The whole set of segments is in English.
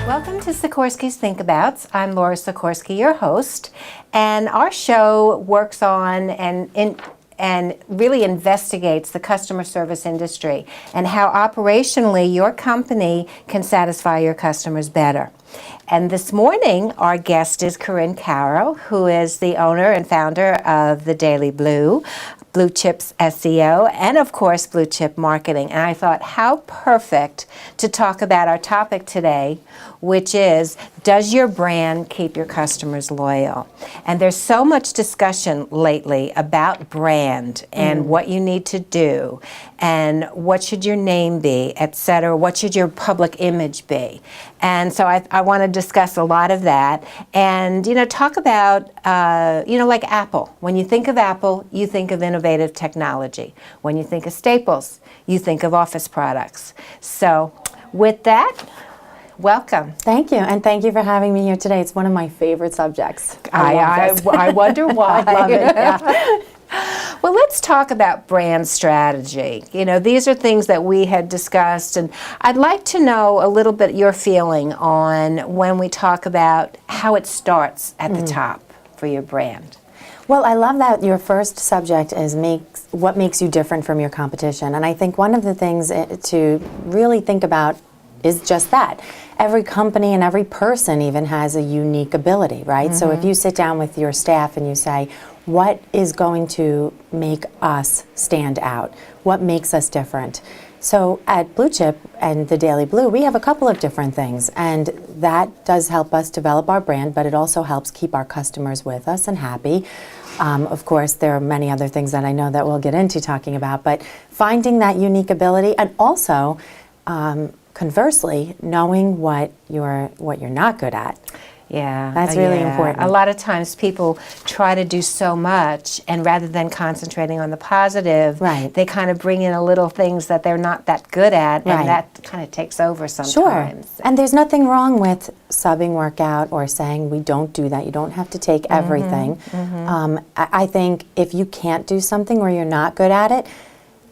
Welcome to Sikorski's Think Abouts. I'm Laura Sikorski, your host, and our show works on and really investigates the customer service industry and how operationally your company can satisfy your customers better. And this morning, our guest is Karin Caro, who is the owner and founder of the Daily Blue, BluChip's SEO, and of course, BluChip Marketing. And I thought, how perfect to talk about our topic today, which is, does your brand keep your customers loyal? And there's so much discussion lately about brand and what you need to do, and what should your name be, et cetera, what should your public image be? And so I want to discuss a lot of that and, talk about, like Apple. When you think of Apple, you think of innovative technology. When you think of Staples, you think of office products. So with that, welcome. Thank you, and thank you for having me here today. It's one of my favorite subjects. I wonder why. I love it, yeah. Well, let's talk about brand strategy. These are things that we had discussed, and I'd like to know a little bit your feeling on when we talk about how it starts at the top for your brand. Well, I love that your first subject is what makes you different from your competition. And I think one of the things to really think about is just that. Every company and every person even has a unique ability, right? So if you sit down with your staff and you say, what is going to make us stand out? What makes us different? So at BluChip and the Daily Blue, we have a couple of different things, and that does help us develop our brand, but it also helps keep our customers with us and happy. Of course, there are many other things that I know that we'll get into talking about, but finding that unique ability, and also, conversely, knowing what you're not good at. Yeah, that's really important. A lot of times people try to do so much, and rather than concentrating on the positive, they kind of bring in a little things that they're not that good at, and that kind of takes over sometimes. Sure, and there's nothing wrong with subbing workout or saying we don't do that. You don't have to take everything. I think if you can't do something or you're not good at it,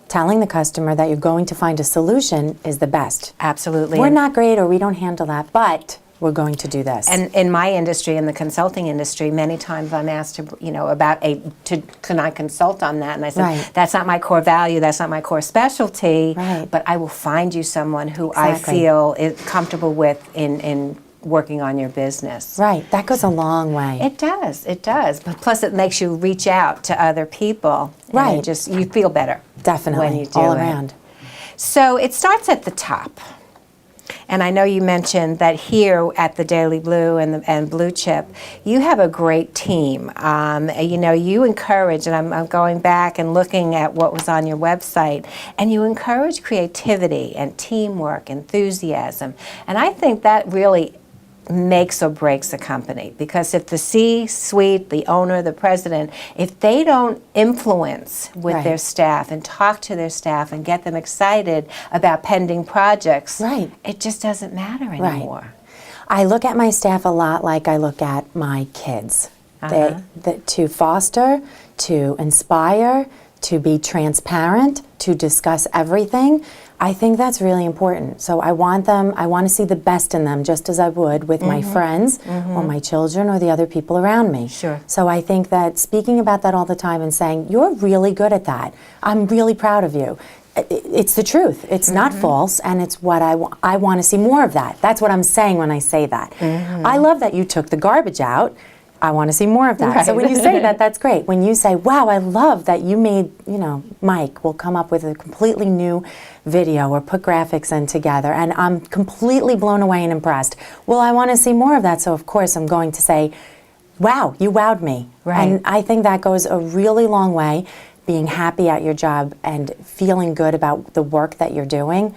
telling the customer that you're going to find a solution is the best. Absolutely. We're not great or we don't handle that, but we're going to do this. And in my industry, in the consulting industry, many times I'm asked to, can I consult on that? And I said, that's not my core value, that's not my core specialty, but I will find you someone who I feel is comfortable with in working on your business. Right, that goes a long way. It does. But plus it makes you reach out to other people. Right. And you feel better. Definitely, when you do all it. around. So it starts at the top. And I know you mentioned that here at the Daily Blue and BluChip, you have a great team. You encourage, and I'm going back and looking at what was on your website, and you encourage creativity and teamwork, enthusiasm. And I think that really makes or breaks a company, because if the C-suite, the owner, the president, if they don't influence with their staff and talk to their staff and get them excited about pending projects, it just doesn't matter anymore. I look at my staff a lot like I look at my kids. To foster, to inspire, to be transparent, to discuss everything. I think that's really important. So I want to see the best in them, just as I would with my friends or my children or the other people around me. Sure. So I think that speaking about that all the time and saying, you're really good at that. I'm really proud of you. It's the truth. It's not false, and it's what I want to see more of that. That's what I'm saying when I say that. I love that you took the garbage out. I want to see more of that. So when you say that, that's great. When you say, wow, I love that you made, Mike will come up with a completely new video or put graphics in together, and I'm completely blown away and impressed. Well, I want to see more of that, so of course I'm going to say, wow, you wowed me. And I think that goes a really long way. Being happy at your job and feeling good about the work that you're doing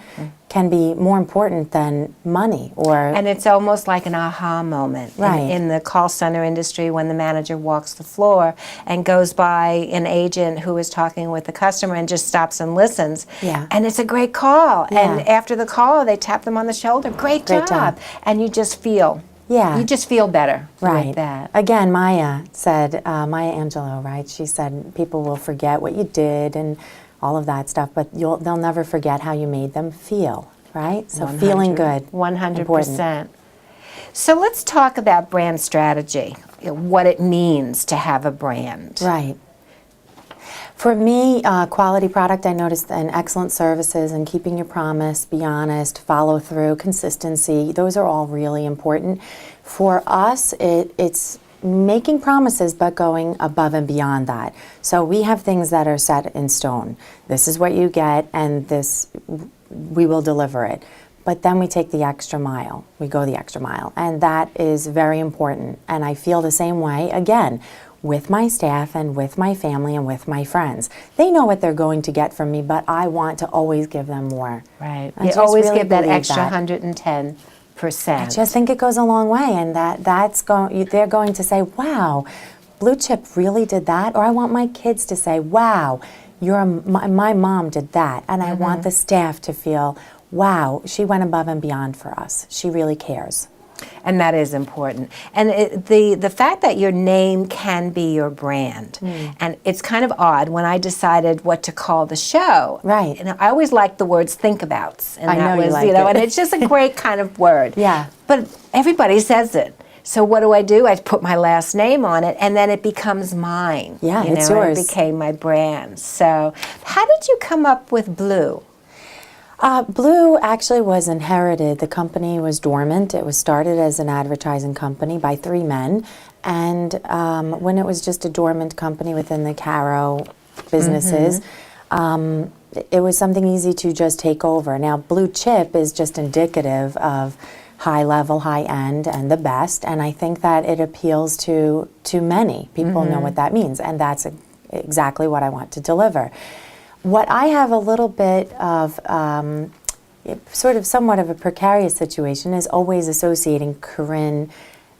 can be more important than money. And it's almost like an aha moment in the call center industry, when the manager walks the floor and goes by an agent who is talking with the customer and just stops and listens. And it's a great call. And after the call, they tap them on the shoulder. Great job. And you just feel you just feel better with that. Again, Maya Angelou, right? She said people will forget what you did and all of that stuff, but they'll never forget how you made them feel, right? So feeling good. 100%. So let's talk about brand strategy, what it means to have a brand. Right. For me, quality product, I noticed, and excellent services and keeping your promise, be honest, follow through, consistency, those are all really important. For us, it's making promises but going above and beyond that. So we have things that are set in stone. This is what you get, and this, we will deliver it. But then we take the extra mile. We go the extra mile. And that is very important. And I feel the same way, again, with my staff and with my family and with my friends. They know what they're going to get from me, but I want to always give them more. Right. I You just always really give that believe extra that. 110%. I just think it goes a long way, and they're going to say, wow, BluChip really did that, or I want my kids to say, wow, my mom did that, and I want the staff to feel, wow, she went above and beyond for us. She really cares. And that is important. And the fact that your name can be your brand, and it's kind of odd when I decided what to call the show. Right. And I always liked the words "thinkabouts," and I that know you was, like it. and it's just a great kind of word. Yeah. But everybody says it. So what do? I put my last name on it, and then it becomes mine. Yeah, you it's know, yours. It became my brand. So, how did you come up with Blue? Blue actually was inherited. The company was dormant. It was started as an advertising company by 3 men. And when it was just a dormant company within the Caro businesses, it was something easy to just take over. Now, BluChip is just indicative of high level, high end, and the best. And I think that it appeals to many. People know what that means. And that's exactly what I want to deliver. What I have a little bit of sort of somewhat of a precarious situation is always associating Karin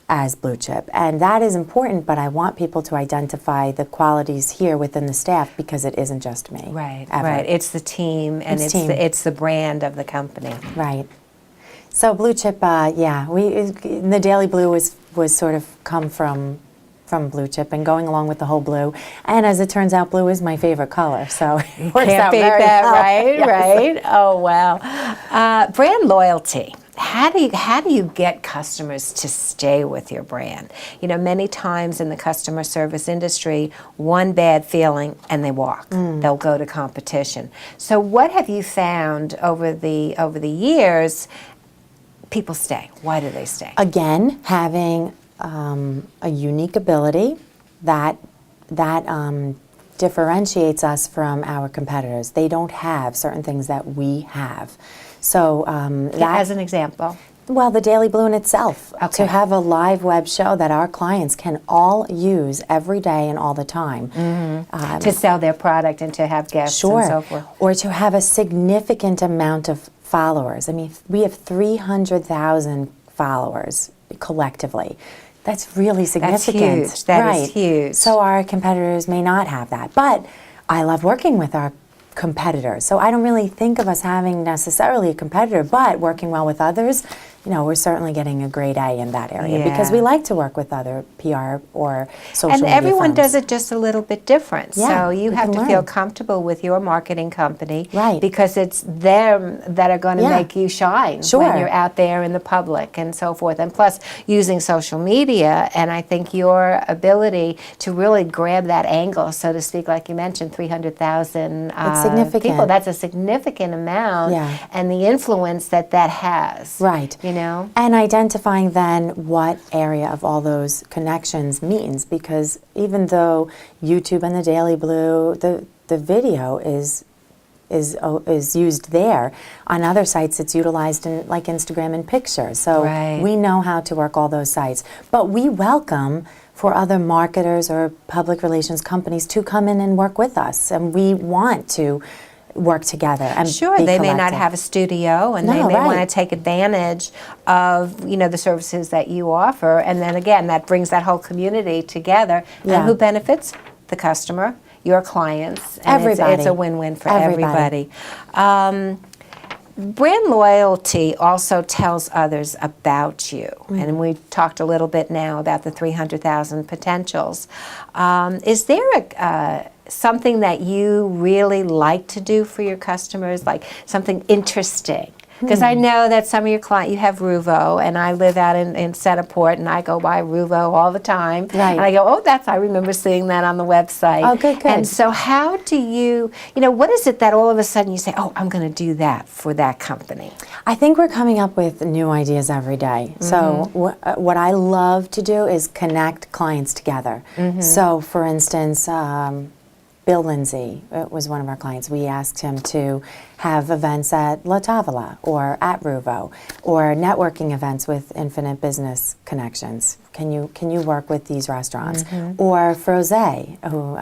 as BluChip. And that is important, but I want people to identify the qualities here within the staff because it isn't just me. Right, ever. right. It's the team, and It's team. it's the brand of the company. Right. So BluChip, the Daily Blue was sort of come from BluChip and going along with the whole blue. And as it turns out, blue is my favorite color, so it works Can't out beat very that, well. right? Yes. Right? Oh, wow. Brand loyalty. How do you get customers to stay with your brand? You know, many times in the customer service industry, one bad feeling and they walk. They'll go to competition. So what have you found over the years? People stay. Why do they stay? Again, having a unique ability that differentiates us from our competitors. They don't have certain things that we have. So As an example. well, the Daily Blue in itself, Okay. to have a live web show that our clients can all use every day and all the time. To sell their product and to have guests and so forth. Or to have a significant amount of followers. I mean, we have 300,000 followers collectively. That's really significant. huge. That is huge. So our competitors may not have that. But I love working with our competitors. So I don't really think of us having necessarily a competitor, but working well with others, you know, we're certainly getting a great A in that area because Yeah. we like to work with other PR or social And media everyone firms. does it just a little bit different. Yeah, So you we have can to feel learn. comfortable with your marketing company. Right. Because it's them that are going to Yeah. make you shine Sure. when you're out there in the public and so forth. And plus, using social media, and I think your ability to really grab that angle, so to speak, like you mentioned, 300,000 It's significant. people. That's a significant amount. Yeah. And the influence that has. Right. You know? And identifying then what area of all those connections means, because even though YouTube and the Daily Blue, the video is used there, on other sites it's utilized in like Instagram and pictures. So Right. we know how to work all those sites. But we welcome for other marketers or public relations companies to come in and work with us, and we want to work together and Sure, be they may not collective. have a studio, and they No, may want to right. take advantage of the services that you offer, and then again that brings that whole community together. Yeah. And who benefits? The customer, your clients, and Everybody. It's a win-win for Everybody. everybody. Brand loyalty also tells others about you, and we talked a little bit now about the 300,000 potentials. Is there something that you really like to do for your customers, like something interesting Because I know that some of your clients, you have Ruvo, and I live out in Centerport, and I go by Ruvo all the time. Right. And I go, oh, I remember seeing that on the website. Oh, good. And so how do you what is it that all of a sudden you say, oh, I'm going to do that for that company? I think we're coming up with new ideas every day. So what I love to do is connect clients together. So for instance, Bill Lindsay was one of our clients. We asked him to have events at La Tavola or at Ruvo, or networking events with Infinite Business Connections. Can you work with these restaurants? Or Froze, who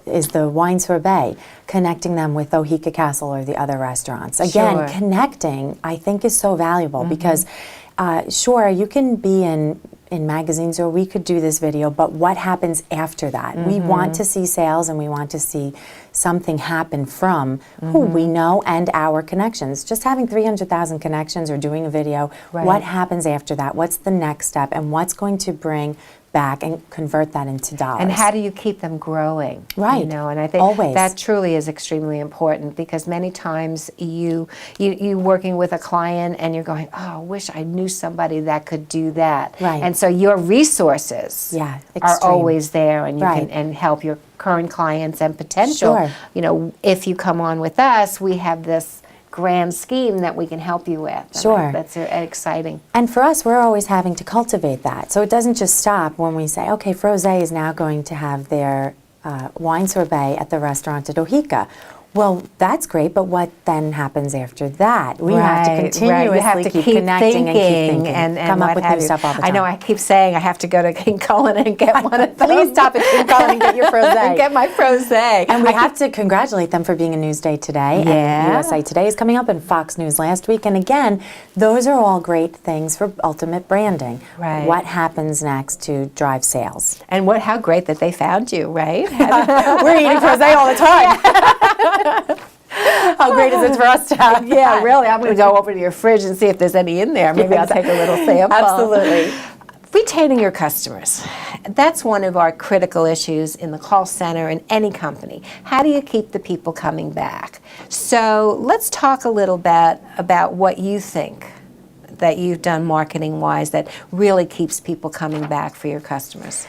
is the wine sorbet, connecting them with Ohika Castle or the other restaurants. Again, connecting, I think, is so valuable because, sure, you can be in magazines, or we could do this video, but what happens after that? We want to see sales, and we want to see something happen from who we know and our connections. Just having 300,000 connections or doing a video, what happens after that? What's the next step, and what's going to bring back and convert that into dollars? And how do you keep them growing? Right. And I think Always. that truly is extremely important, because many times you working with a client and you're going, oh, I wish I knew somebody that could do that. Right. And so your resources are extreme. always there, and you Right. can and help your current clients and potential. Sure. If you come on with us, we have this grand scheme that we can help you with. Sure. That's exciting. And for us, we're always having to cultivate that. So it doesn't just stop when we say, okay, Froze is now going to have their wine sorbet at the restaurant at Ohika. Well, that's great, but what then happens after that? We have to continuously You have to keep keep connecting thinking and keep thinking. and come up what with have new you. stuff all the time. I know I keep saying I have to go to King Cullen and get one of those. Please stop at King Cullen and get your Froze. And get my Froze. And we have to congratulate them for being a Newsday today. Yeah. And USA Today is coming up, and Fox News last week. And again, those are all great things for ultimate branding. Right. What happens next to drive sales? And how great that they found you, right? We're eating Froze all the time. How great is it for us to have? Yeah, really. I'm going to go over to your fridge and see if there's any in there. Maybe I'll take a little sample. Absolutely. Retaining your customers. That's one of our critical issues in the call center in any company. How do you keep the people coming back? So let's talk a little bit about what you think that you've done marketing-wise that really keeps people coming back for your customers.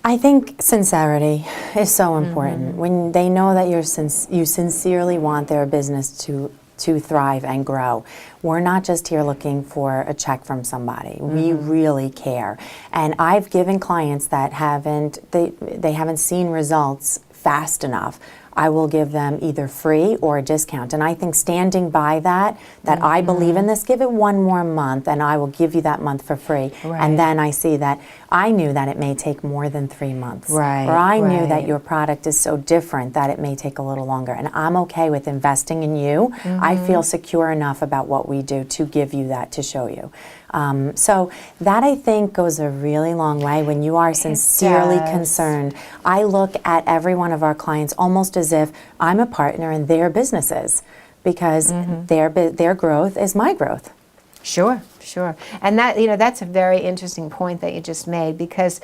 I think sincerity is so important. When they know that you sincerely want their business to thrive and grow. We're not just here looking for a check from somebody. We really care. And I've given clients that they haven't seen results fast enough. I will give them either free or a discount. And I think standing by that I believe in this, give it one more month and I will give you that month for free. Right. And then I see that I knew that it may take more than 3 months. Right, Or I knew that right. your product is so different that it may take a little longer. And I'm okay with investing in you. I feel secure enough about what we do to give you that, to show you. So that I think goes a really long way when you are sincerely does. concerned. I look at every one of our clients almost as if I'm a partner in their businesses, because their growth is my growth. Sure, sure. And that, that's a very interesting point that you just made, because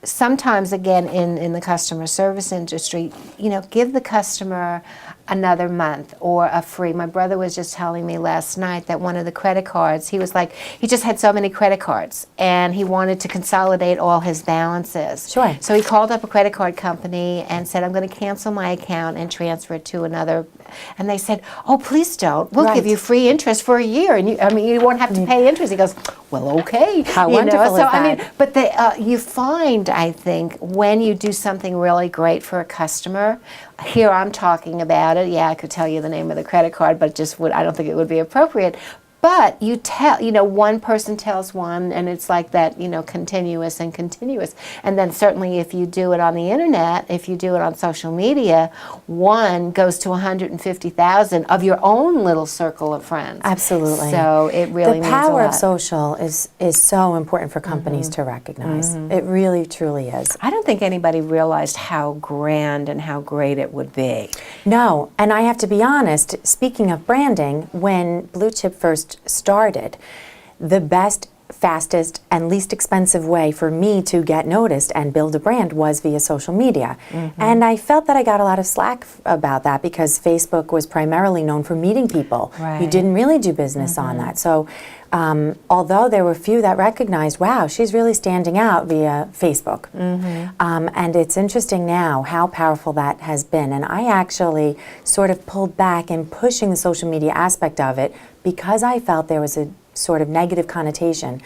sometimes, again, in the customer service industry, give the customer another month or a free. My brother was just telling me last night that one of the credit cards, he was like, he just had so many credit cards and he wanted to consolidate all his balances. Sure. So he called up a credit card company and said, I'm going to cancel my account and transfer it to another. And they said, oh, please don't. We'll give you free interest for a year. And you won't have to pay interest. He goes, well, okay. How wonderful is that? But you find, I think, when you do something really great for a customer, here I'm talking about it. Yeah, I could tell you the name of the credit card, but I don't think it would be appropriate. But you tell, one person tells one, and it's like that, continuous and continuous. And then certainly if you do it on the internet, if you do it on social media, one goes to 150,000 of your own little circle of friends. Absolutely. So it really means a lot. The power of social is so important for companies to recognize. It really, truly is. I don't think anybody realized how grand and how great it would be. No, and I have to be honest, speaking of branding, when BluChip first started, the best fastest and least expensive way for me to get noticed and build a brand was via social media. And I felt that I got a lot of slack about that because Facebook was primarily known for meeting people. You Right. didn't really do business on that. So although there were few that recognized, wow, she's really standing out via Facebook. And it's interesting now how powerful that has been. And I actually sort of pulled back in pushing the social media aspect of it because I felt there was a sort of negative connotation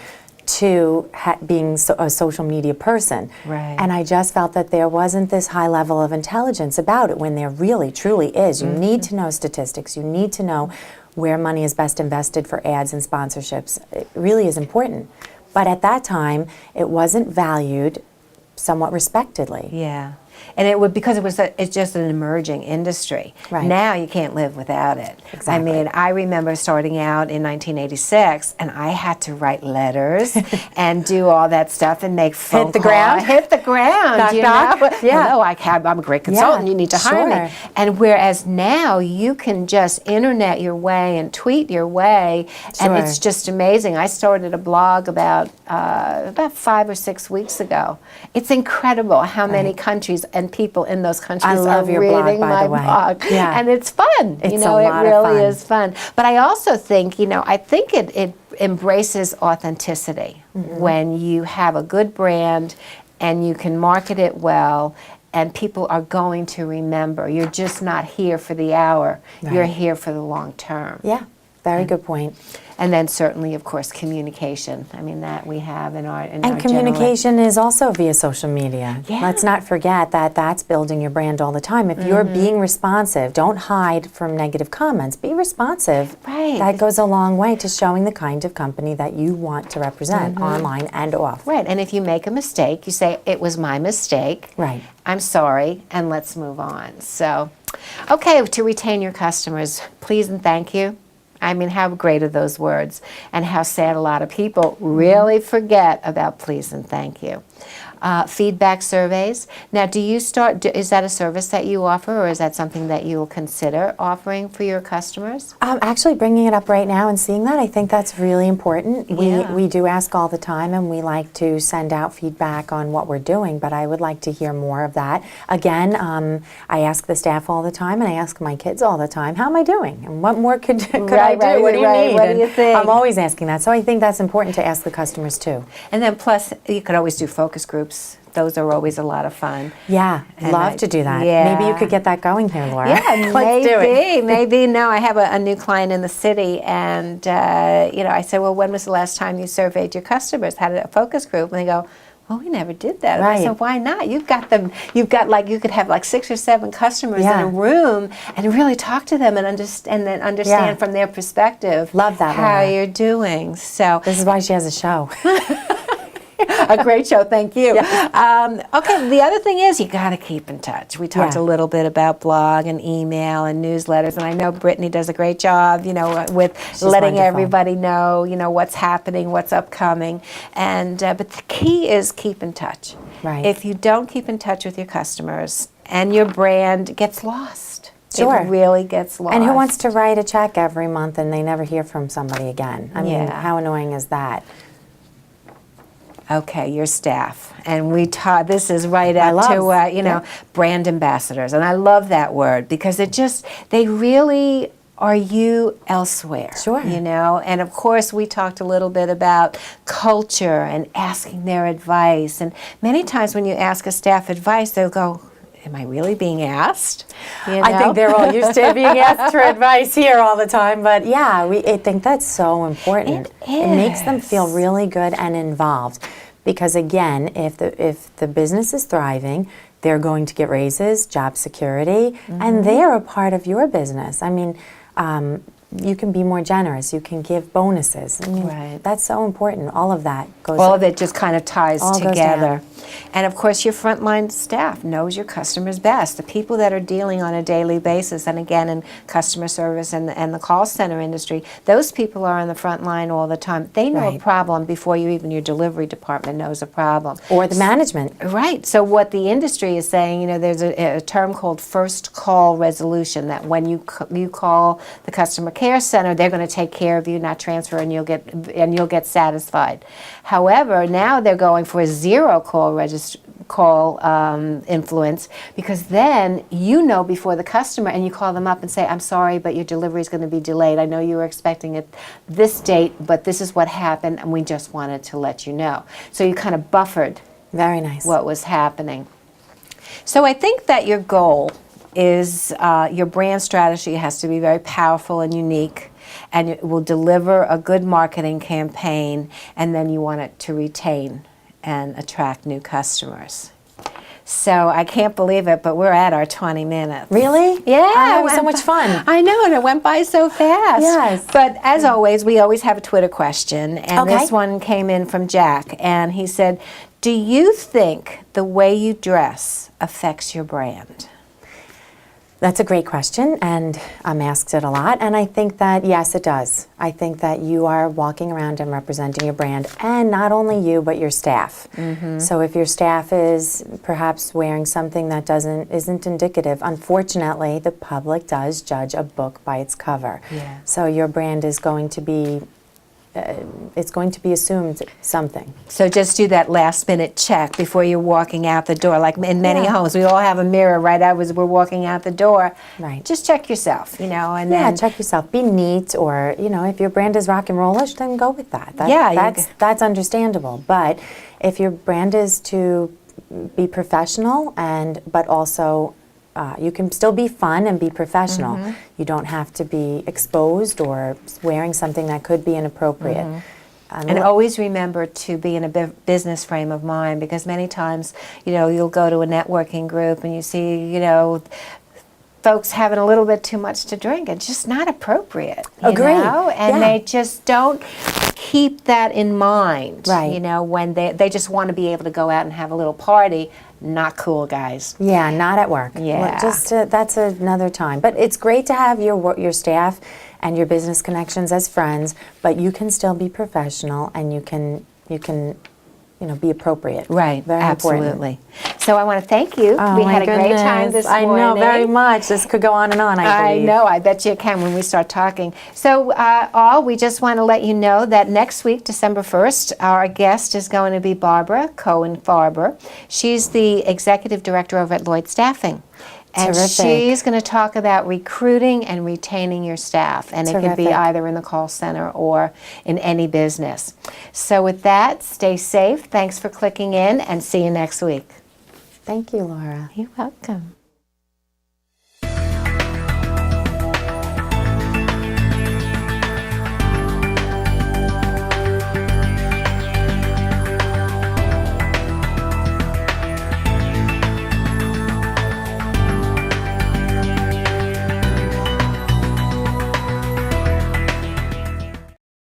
to being a social media person. Right. And I just felt that there wasn't this high level of intelligence about it when there really, truly is. You need to know statistics. You need to know where money is best invested for ads and sponsorships. It really is important. But at that time, it wasn't valued somewhat respectedly. Yeah. And it would, because it's just an emerging industry. Right. Now you can't live without it. Exactly. I mean, I remember starting out in 1986, and I had to write letters and do all that stuff and make phone Hit the calls. ground? Hit the ground. Knock, you knock. know? Yeah. Hello, I'm a great consultant. Yeah, You need to hire me. sure. And whereas now you can just internet your way and tweet your way, and Sure. it's just amazing. I started a blog about 5 or 6 weeks ago. It's incredible how many countries and people in those countries I love are your blog, reading by my the way. blog. Yeah. And it's fun. It's you know, a lot it of really fun. is fun. But I also think, I think it embraces authenticity when you have a good brand and you can market it well and people are going to remember. You're just not here for the hour. You're Right. here for the long term. Yeah, very good point. And then certainly, of course, communication. I mean, that we have in our And communication is also via social media. Yeah. Let's not forget that that's building your brand all the time. If you're being responsive, don't hide from negative comments. Be responsive. Right. That goes a long way to showing the kind of company that you want to represent online and off. Right, and if you make a mistake, you say, it was my mistake. Right. I'm sorry, and let's move on. So, okay, to retain your customers, please and thank you. I mean, how great are those words, and how sad a lot of people really forget about please and thank you. Feedback surveys. Now, is that a service that you offer, or is that something that you will consider offering for your customers? Actually, bringing it up right now and seeing that, I think that's really important. Yeah. We do ask all the time, and we like to send out feedback on what we're doing, but I would like to hear more of that. Again, I ask the staff all the time, and I ask my kids all the time, how am I doing? And what more could I do? What do you need? What do you And think? I'm always asking that, so I think that's important to ask the customers too. And then plus, you could always do focus groups. Those are always a lot of fun. Yeah, And love to do that. yeah. Maybe you could get that going here, Laura. Yeah, Let's do it. maybe. No, I have a new client in the city, and I said, well, when was the last time you surveyed your customers? Had a focus group, and they go, well, we never did that. And I Right. said, why not? You could have like 6 or 7 customers Yeah. in a room and really talk to them and understand Yeah. from their perspective Love that, how Laura. you're doing. So This is why she has a show. a great show, thank you. Okay, the other thing is you got to keep in touch. We talked Yeah. a little bit about blog and email and newsletters, and I know Brittany does a great job, with letting wonderful. everybody know, what's happening, what's upcoming, and but the key is keep in touch. Right. If you don't keep in touch with your customers, and your brand gets lost. Sure. It really gets lost. And who wants to write a check every month and they never hear from somebody again? I mean, Yeah. how annoying is that? Okay, your staff, and we taught. This is right up love, to yeah. brand ambassadors, and I love that word because they really are you elsewhere. Sure. And of course we talked a little bit about culture and asking their advice, and many times when you ask a staff advice, they'll go, am I really being asked? I think they're all used to being asked for advice here all the time, but yeah, I think that's so important. It makes them is. feel really good and involved because again, if the business is thriving, they're going to get raises, job security, and they're a part of your business. I mean, you can be more generous. You can give bonuses. I mean, Right. that's so important. All of that goes. All of it just kind of ties All goes together. down. And of course, your frontline staff knows your customers best. The people that are dealing on a daily basis, and again, in customer service and the call center industry, those people are on the front line all the time. They know a Right. problem before even your delivery department knows a problem. Or the management. Right. So what the industry is saying, there's a term called first call resolution, that when you call the customer care center, they're going to take care of you, not transfer, and you'll get satisfied. However, now they're going for a zero call influence, because then you know before the customer, and you call them up and say, I'm sorry, but your delivery is going to be delayed. I know you were expecting it this date, but this is what happened, and we just wanted to let you know. So you kind of buffered Very nice. what was happening. So I think that your goal is your brand strategy has to be very powerful and unique, and it will deliver a good marketing campaign, and then you want it to retain and attract new customers. So I can't believe it, but we're at our 20 minutes. Really? Yeah. That was so much fun. I know, and it went by so fast. Yes. But as always, we always have a Twitter question, and Okay. this one came in from Jack, and he said, do you think the way you dress affects your brand? That's a great question, and I'm asked it a lot, and I think that, yes, it does. I think that you are walking around and representing your brand, and not only you, but your staff. So if your staff is perhaps wearing something that isn't indicative, unfortunately, the public does judge a book by its cover. Yeah. So your brand is going to be it's going to be assumed something. So just do that last minute check before you're walking out the door. Like in many Yeah. homes, we all have a mirror right as we're walking out the door. Right. Just check yourself, and Yeah, then check yourself. Be neat, or if your brand is rock and rollish, then go with that. Yeah, That's understandable. But if your brand is to be professional, but also you can still be fun and be professional. You don't have to be exposed or wearing something that could be inappropriate. And always remember to be in a business frame of mind, because many times, you'll go to a networking group and you see, folks having a little bit too much to drink. It's just not appropriate. Agree. And Yeah. they just don't keep that in mind. Right. When they just want to be able to go out and have a little party. Not cool, guys. Yeah, not at work. Yeah. Just that's another time. But it's great to have your staff and your business connections as friends, but you can still be professional, and you can be appropriate. Right, Very absolutely. important. So I want to thank you. Oh, We my had a great time goodness. this morning. I know, very much. This could go on and on, I believe. know, I bet you it can when we start talking. So we just want to let you know that next week, December 1st, our guest is going to be Barbara Cohen-Farber. She's the Executive Director over at Lloyd Staffing. And Terrific. she's going to talk about recruiting and retaining your staff. And it could be Terrific. either in the call center or in any business. So with that, stay safe. Thanks for clicking in, and see you next week. Thank you, Laura. You're welcome.